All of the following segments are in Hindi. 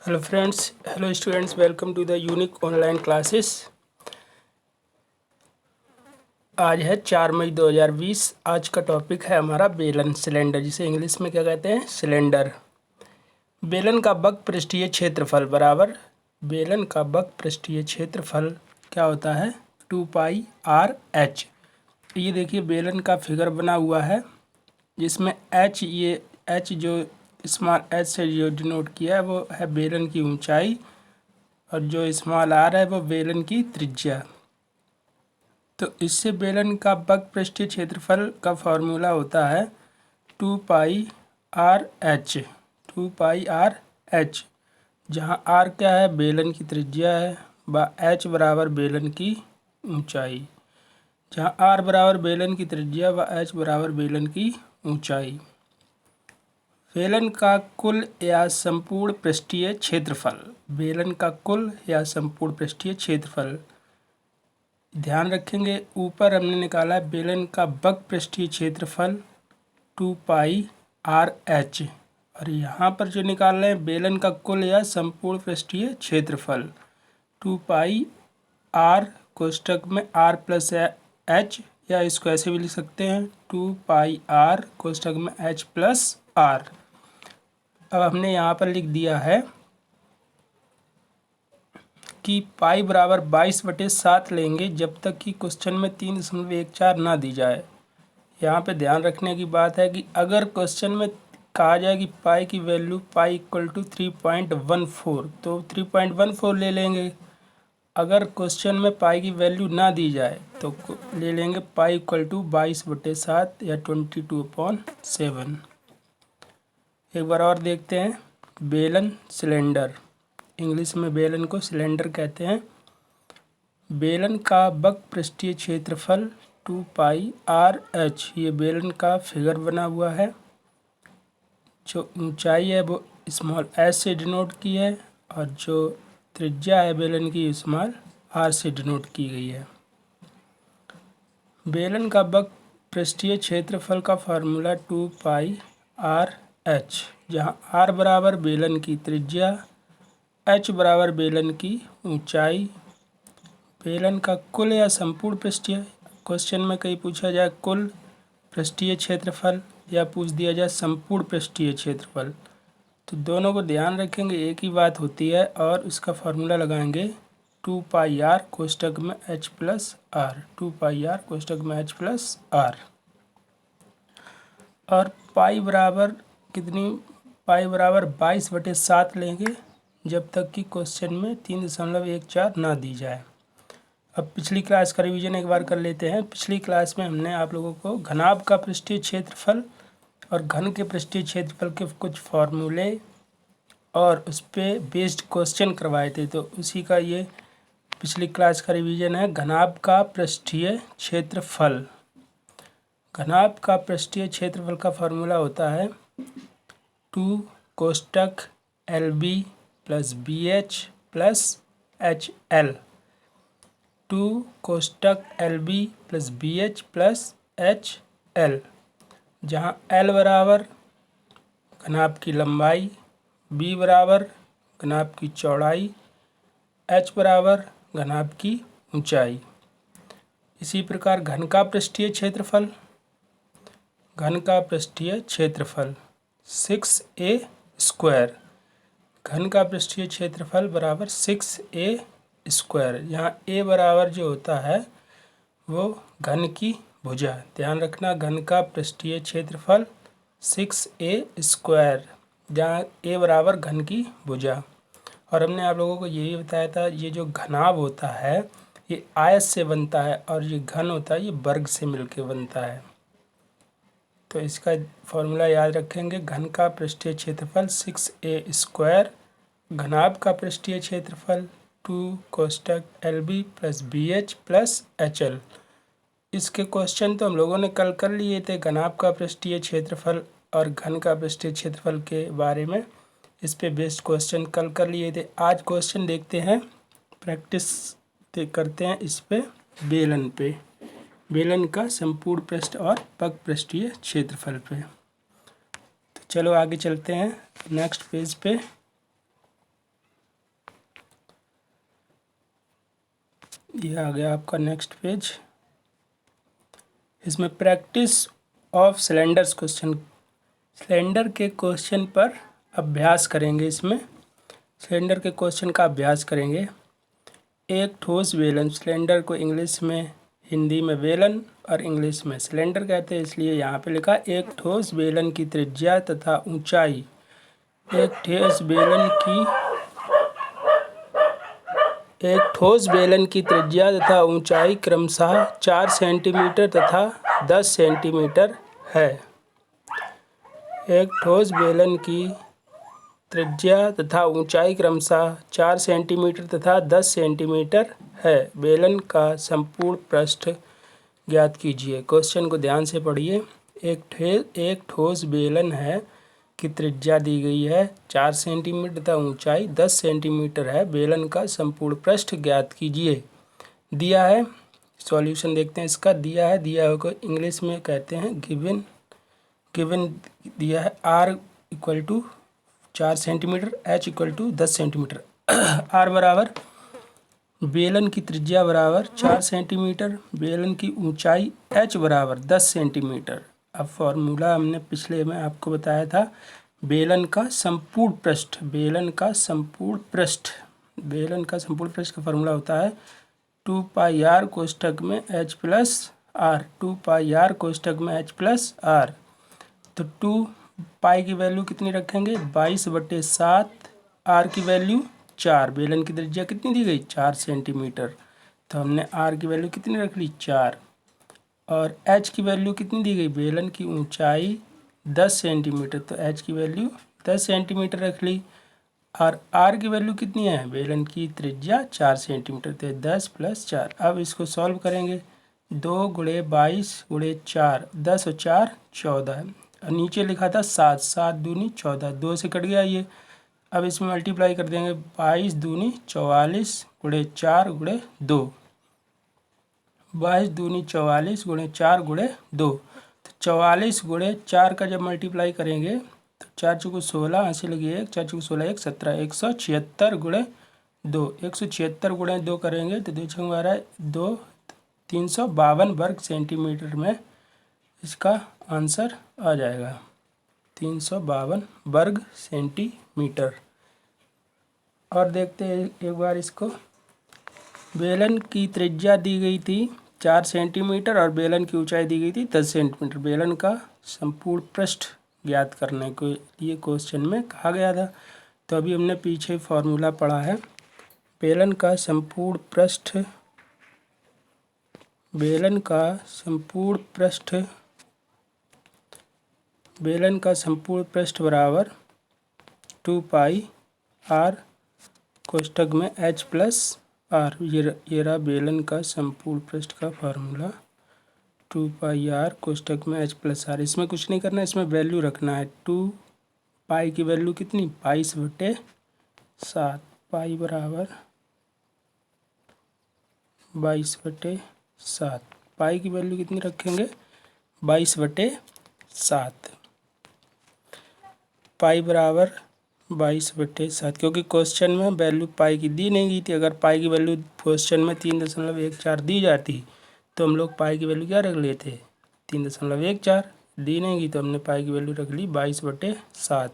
Hello friends, hello students, welcome to the unique online classes. आज है 4 मई 2020। आज का टॉपिक है हमारा बेलन सिलेंडर, जिसे इंग्लिश में क्या कहते हैं, सिलेंडर। बेलन का बक पृष्ठीय क्षेत्रफल बराबर बेलन का बक पृष्ठीय क्षेत्रफल क्या होता है, 2πr/h। ये देखिए बेलन का फिगर बना हुआ है जिसमें h, ये h जो स्मॉल h से जो डिनोट किया है वो है बेलन की ऊंचाई, और जो स्मॉल r है वो बेलन की त्रिज्या। तो इससे बेलन का बक पृष्ठीय क्षेत्रफल का फॉर्मूला होता है 2πr/h। 2πr/h, जहाँ r क्या है, बेलन की त्रिज्या है, h बराबर बेलन की ऊंचाई। जहाँ r बराबर बेलन की त्रिज्या व h बराबर बेलन की ऊंचाई। बेलन का कुल या संपूर्ण पृष्ठीय क्षेत्रफल। बेलन का कुल या संपूर्ण पृष्ठीय क्षेत्रफल, ध्यान रखेंगे ऊपर हमने निकाला है बेलन का बक पृष्ठीय क्षेत्रफल 2πr/h, और यहाँ पर जो निकाल रहे हैं बेलन का कुल या संपूर्ण पृष्ठीय क्षेत्रफल 2πr कोष्ठक में r+h, या इसको ऐसे भी लिख सकते हैं 2πr कोष्ठक में h+r। अब हमने यहाँ पर लिख दिया है कि पाई बराबर 22/7 लेंगे जब तक कि क्वेश्चन में 3.14 ना दी जाए। यहाँ पे ध्यान रखने की बात है कि अगर क्वेश्चन में कहा जाए कि पाई की वैल्यू पाई इक्वल टू 3.14, तो 3.14 ले लेंगे। अगर क्वेश्चन में पाई की वैल्यू ना दी जाए तो ले लेंगे पाई इक्वल टू 22/7 या 22/7। एक बार और देखते हैं, बेलन सिलेंडर, इंग्लिश में बेलन को सिलेंडर कहते हैं। बेलन का बक पृष्ठीय क्षेत्रफल 2πr/h, ये बेलन का फिगर बना हुआ है। जो ऊंचाई है वो स्मॉल h से डिनोट की है, और जो त्रिज्या है बेलन की स्मॉल r से डिनोट की गई है। बेलन का बक पृष्ठीय क्षेत्रफल का फार्मूला 2πr/h, जहाँ r बराबर बेलन की त्रिज्या, h बराबर बेलन की ऊंचाई। बेलन का कुल या संपूर्ण पृष्ठीय, क्वेश्चन में कहीं पूछा जाए कुल पृष्ठीय क्षेत्रफल या पूछ दिया जाए संपूर्ण पृष्ठीय क्षेत्रफल, तो दोनों को ध्यान रखेंगे, एक ही बात होती है, और उसका फार्मूला लगाएंगे 2πr कोष्ठक में h+r, 2πr कोष्ठक में h+r। और पाई बराबर कितनी, पाई बराबर 22/7 लेंगे जब तक कि क्वेश्चन में 3.14 ना दी जाए। अब पिछली क्लास का रिवीजन एक बार कर लेते हैं। पिछली क्लास में हमने आप लोगों को घनाभ का पृष्ठीय क्षेत्रफल और घन के पृष्ठीय क्षेत्रफल के कुछ फॉर्मूले और उस पर बेस्ड क्वेश्चन करवाए थे, तो उसी का ये पिछली क्लास का रिवीजन है। घनाभ का पृष्ठीय क्षेत्रफल, घनाभ का पृष्ठीय क्षेत्रफल का फॉर्मूला होता है 2 कोष्ठक LB + BH + HL, 2 कोष्ठक LB + BH + HL, जहाँ L बराबर घनाभ की लंबाई, B बराबर घनाभ की चौड़ाई, H बराबर घनाभ की ऊंचाई। इसी प्रकार घन का पृष्ठीय क्षेत्रफल, घन का पृष्ठीय क्षेत्रफल 6a², घन का पृष्ठीय क्षेत्रफल बराबर 6a², यहाँ a बराबर जो होता है वो घन की भुजा। ध्यान रखना, घन का पृष्ठीय क्षेत्रफल 6a², जहाँ a बराबर घन की भुजा। और हमने आप लोगों को यही बताया था, ये जो घनाभ होता है ये आयत से बनता है, और ये घन होता है ये वर्ग से मिलकर बनता है। तो इसका फॉर्मूला याद रखेंगे, घन का पृष्ठीय क्षेत्रफल 6a², घनाभ का पृष्ठीय क्षेत्रफल 2 कोष्ठक LB + BH + HL। इसके क्वेश्चन तो हम लोगों ने कल कर लिए थे, घनाभ का पृष्ठीय क्षेत्रफल और घन का पृष्ठीय क्षेत्रफल के बारे में, इस पे बेस्ड क्वेश्चन कल कर लिए थे। आज क्वेश्चन देखते हैं, प्रैक्टिस करते हैं इस पे, बेलन पे, बेलन का संपूर्ण पृष्ठ और बक पृष्ठीय क्षेत्रफल पे। तो चलो आगे चलते हैं नेक्स्ट पेज पे। ये आ गया आपका नेक्स्ट पेज। इसमें practice of cylinders question, cylinder के क्वेश्चन पर अभ्यास करेंगे। इसमें सिलेंडर के क्वेश्चन का अभ्यास करेंगे। एक ठोस बेलन, सिलेंडर को इंग्लिश में, हिंदी में बेलन और इंग्लिश में सिलेंडर कहते हैं, इसलिए यहाँ पे लिखा एक ठोस बेलन की त्रिज्या तथा ऊंचाई, एक ठोस बेलन की त्रिज्या तथा ऊंचाई क्रमशः 4 सेंटीमीटर तथा 10 सेंटीमीटर है। एक ठोस बेलन की त्रिज्या तथा ऊंचाई क्रमशः 4 सेंटीमीटर तथा 10 सेंटीमीटर है। बेलन का संपूर्ण पृष्ठ ज्ञात कीजिए। क्वेश्चन को ध्यान से पढ़िए। एक ठोस बेलन है की त्रिज्या दी गई है 4 सेंटीमीटर तथा ऊंचाई 10 सेंटीमीटर है। बेलन का संपूर्ण पृष्ठ ज्ञात कीजिए। दिया है, सॉल्यूशन देखते हैं इसका। दिया हुआ इंग्लिश में कहते हैं गिवन दिया है r equal to 4 centimeter, h equal to 10 centimeter. r बराबर बेलन की त्रिज्या बराबर 4 सेंटीमीटर, बेलन की ऊंचाई h बराबर 10 सेंटीमीटर। अब फॉर्मूला हमने पिछले में आपको बताया था, बेलन का संपूर्ण पृष्ठ, बेलन का संपूर्ण पृष्ठ का फॉर्मूला होता है 2 पाई r कोष्ठक में h प्लस r, 2 पाई r कोष्ठक में h प्लस r। तो 2 पाई की वैल्यू कितनी रखेंगे 22/7, r की वैल्यू 4, बेलन की त्रिज्या कितनी दी गई 4 सेंटीमीटर, तो हमने r की वैल्यू कितनी रख ली 4, और h की वैल्यू कितनी दी गई, बेलन की ऊंचाई 10 सेंटीमीटर, तो h की वैल्यू 10 सेंटीमीटर रख ली, और r की वैल्यू कितनी है, बेलन की त्रिज्या 4 सेंटीमीटर, तो 10 + 4। अब इसको सॉल्व करेंगे। 2 × 22 × 4, 10 और 4 14, और नीचे लिखा था 7, 7 दूनी 14, 2 से कट गया ये। अब इसमें मल्टीप्लाई कर देंगे, 22 दूनी 44 × 4 × 2, 22 दूनी 44 × 4 × 2, तो 44 × 4 का जब मल्टीप्लाई करेंगे तो 4 चौको 16, ऐसे लगी 1, 4 चौको 16, 1 17, 176 × 2, 176 × 2 करेंगे तो 2 छंग 12, 2 352 वर्ग सेंटीमीटर में इसका आंसर आ जाएगा, 352 वर्ग सेंटीमीटर। और देखते हैं एक बार इसको। बेलन की त्रिज्या दी गई थी 4 सेंटीमीटर और बेलन की ऊंचाई दी गई थी 10 सेंटीमीटर। बेलन का संपूर्ण पृष्ठ ज्ञात करने को ये क्वेश्चन में कहा गया था। तो अभी हमने पीछे फॉर्मूला पढ़ा है। बेलन का संपूर्ण पृष्ठ बराबर 2 पाई r कोष्ठक में h प्लस r। ये रहा बेलन का संपूर्ण पृष्ठ का फार्मूला, 2 पाई r कोष्ठक में h प्लस r। इसमें कुछ नहीं करना, इसमें वैल्यू रखना है। 2 पाई की वैल्यू कितनी 22/7, पाई बराबर 22/7, पाई की वैल्यू कितनी रखेंगे 22/7, पाई बराबर 22/7, क्योंकि क्वेश्चन में वैल्यू पाई की दी नहीं गई थी। अगर पाई की वैल्यू क्वेश्चन में 3.14 दी जाती तो हम लोग पाई की वैल्यू क्या रख लेते 3.14, दी नहीं गई तो हमने पाई की वैल्यू रख ली 22/7।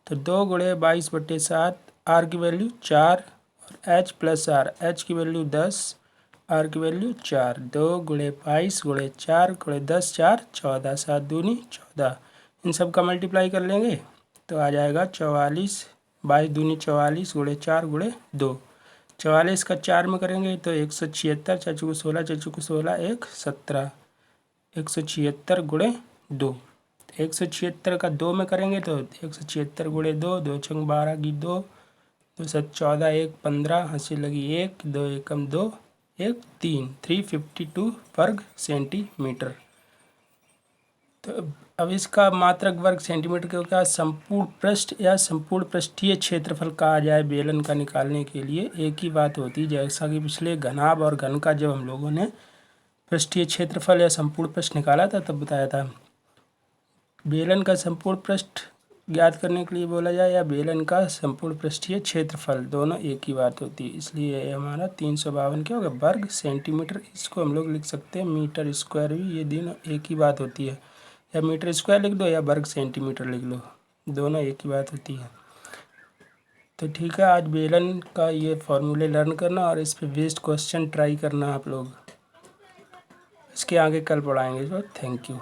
तो 2 × 22/7, r की वैल्यू 4 और h प्लस r, h की वैल्यू 10, r की वैल्यू 4, 2 × 22 × 4 × 10, 4 14, 7 दूनी 14। इन सब का मल्टीप्लाई कर लेंगे तो आ जाएगा 44, 22 दूनी 44 × 4 × 2, 44 का 4 में करेंगे तो 176, 4 चौको 16, 4 चौको 16, 1 17, 176 × 2, 176 का 2 में करेंगे तो 176 × 2, 2 छंग 12 की 2, 2 7 14, 1 15, हंसी लगी 1, 2 एकम 2, 1 3, 352 वर्ग सेंटीमीटर। तो अब इसका मात्रक वर्ग सेंटीमीटर के क्या संपूर्ण पृष्ठ या संपूर्ण पृष्ठीय क्षेत्रफल कहा जाए बेलन का निकालने के लिए एक ही बात होती है। जैसा कि पिछले घनाभ और घन का जब हम लोगों ने पृष्ठीय क्षेत्रफल या संपूर्ण पृष्ठ निकाला था तब बताया था। बेलन का संपूर्ण पृष्ठ ज्ञात करने के लिए बोला जाए या बेलन का संपूर्ण पृष्ठीय क्षेत्रफल, दोनों एक ही बात होती है। इसलिए ये हमारा 352 क्या होगा, वर्ग सेंटीमीटर। इसको हम लोग लिख सकते हैं मीटर स्क्वायर भी, ये दोनों एक ही बात होती है। या मीटर स्क्वायर लिख दो या वर्ग सेंटीमीटर लिख लो, दोनों एक ही बात होती है। तो ठीक है, आज बेलन का ये फॉर्मूले लर्न करना और इस पे बेस्ड क्वेश्चन ट्राई करना आप लोग। इसके आगे कल पढ़ाएंगे। तो थैंक यू।